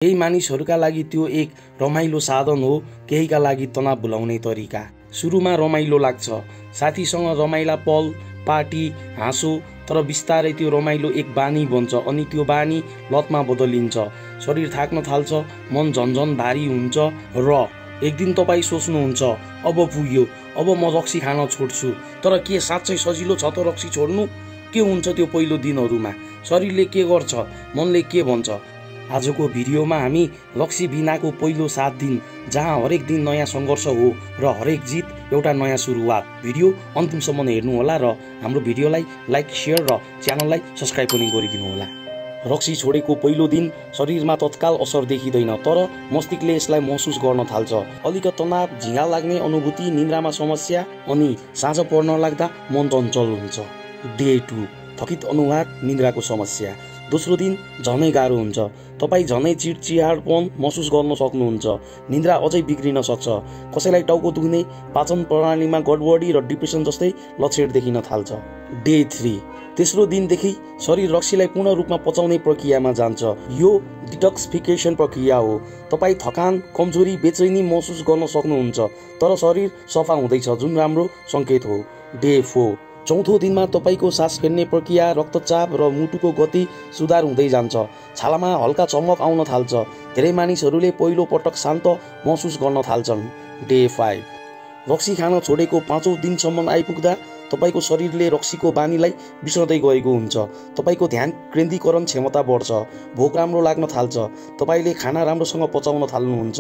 केही मानिसहरूका लागि त्यो एक रमाइलो साधन हो, केहीका लागि तनाव भुलाउने तरिका। सुरुमा रमाइलो लाग्छ, साथीसँग रमाइला पल, पार्टी, हाँसो, तर बिस्तारै त्यो रमाइलो एक बानी बन्छ अनि त्यो बानी लतमा बदलिन्छ। शरीर थाक्न थाल्छ, मन झन्झन भारी हुन्छ र एक दिन तपाईँ सोच्नुहुन्छ अब पुग्यो, अब म रक्सी खान छोड्छु। तर के साँच्चै सजिलो छ त रक्सी छोड्नु? के हुन्छ त्यो पहिलो दिनहरूमा? शरीरले के गर्छ, मनले के भन्छ? आजको भिडियोमा हामी रक्सी बिनाको पहिलो 7 दिन, जहाँ हरेक दिन नयाँ सङ्घर्ष हो र हरेक जित एउटा नयाँ सुरुवात। भिडियो अन्तिमसम्म हेर्नुहोला र हाम्रो भिडियोलाई लाइक, सेयर र च्यानललाई सब्स्क्राइब पनि गरिदिनु होला। रक्सी छोडेको पहिलो दिन शरीरमा तत्काल असर देखिँदैन, तर मस्तिष्कले यसलाई महसुस गर्न थाल्छ। अलिकति तनाव, झिँगा लाग्ने अनुभूति, निन्द्रामा समस्या अनि साँझ पर्न लाग्दा मन चञ्चल हुन्छ। डे 2, थकित अनुहार, निन्द्राको समस्या। दोस्रो दिन झनै गाह्रो हुन्छ, तपाईँ झनै चिडचिडापन महसुस गर्न सक्नुहुन्छ। निन्द्रा अझै बिग्रिन सक्छ, कसैलाई टाउको दुख्ने, पाचन प्रणालीमा गडबडी र डिप्रेसन जस्तै लक्षण देखिन थाल्छ। डे 3, तेस्रो दिनदेखि शरीर रक्सीलाई पूर्ण रूपमा पचाउने प्रक्रियामा जान्छ। यो डिटक्सिफिकेसन प्रक्रिया हो। तपाईँ थकान, कमजोरी, बेचैनी महसुस गर्न सक्नुहुन्छ, तर शरीर सफा हुँदैछ, जुन राम्रो सङ्केत हो। डे 4, चौथो दिनमा तपाईँको सास फेर्ने प्रक्रिया, रक्तचाप र मुटुको गति सुधार हुँदै जान्छ। छालामा हल्का चमक आउन थाल्छ। धेरै मानिसहरूले पहिलो पटक शान्त महसुस गर्न थाल्छन्। डे 5, रक्सी खान छोडेको 5औं दिनसम्म आइपुग्दा तपाईँको शरीरले रक्सीको बानीलाई बिर्सँदै गएको हुन्छ। तपाईँको ध्यान केन्द्रीकरण क्षमता बढ्छ, भोक राम्रो लाग्न थाल्छ, तपाईँले खाना राम्रोसँग पचाउन थाल्नुहुन्छ।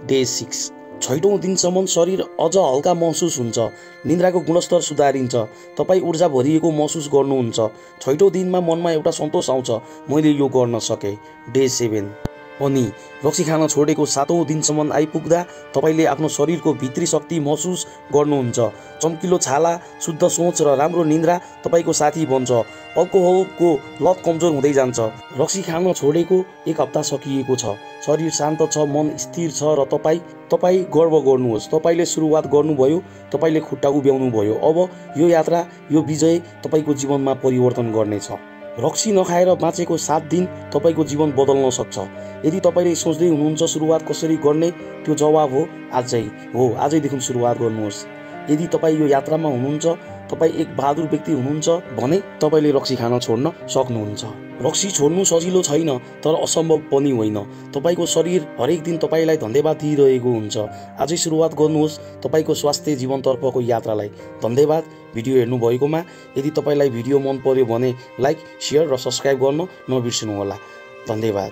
डे 6, 6औं दिनसम्म शरीर अझ हल्का महसुस हुन्छ, निन्द्राको गुणस्तर सुधारिन्छ, तपाईँ ऊर्जा भरिएको महसुस गर्नुहुन्छ। 6औं दिनमा मनमा एउटा सन्तोष आउँछ, मैले यो गर्न सकेँ। डे 7, अनि रक्सी खान छोडेको 7औं दिनसम्म आइपुग्दा तपाईँले आफ्नो शरीरको भित्री शक्ति महसुस गर्नुहुन्छ। चम्किलो छाला, शुद्ध सोच र राम्रो निन्द्रा तपाईँको साथी बन्छ। अल्कोहलको लत कमजोर हुँदै जान्छ। रक्सी खान छोडेको 1 हप्ता सकिएको छ, शरीर शान्त छ, मन स्थिर छ र तपाईँ गर्व गर्नुहोस्, तपाईँले सुरुवात गर्नुभयो, तपाईँले खुट्टा उभ्याउनु भयो। अब यो यात्रा, यो विजय तपाईँको जीवनमा परिवर्तन गर्नेछ। रक्सी नखाएर बाँचेको 7 दिन तपाईँको जीवन बदल्न सक्छ। यदि तपाईँले सोच्दै हुनुहुन्छ सुरुवात कसरी गर्ने, त्यो जवाब हो आजैदेखि सुरुवात गर्नुहोस्। यदि तपाईँ यो यात्रामा हुनुहुन्छ, तपाईँ एक बहादुर व्यक्ति हुनुहुन्छ भने तपाईँले रक्सी खान छोड्न सक्नुहुन्छ। रक्सी छोड्नु सजिलो छैन, तर असम्भव पनि होइन। तपाईँको शरीर हरेक दिन तपाईँलाई धन्यवाद दिइरहेको हुन्छ। आजै सुरुवात गर्नुहोस् तपाईँको स्वास्थ्य जीवनतर्फको यात्रालाई। धन्यवाद भिडियो हेर्नुभएकोमा। यदि तपाईँलाई भिडियो मन पर्यो भने लाइक, सेयर र सब्स्क्राइब गर्न नबिर्सनुहोला। धन्यवाद।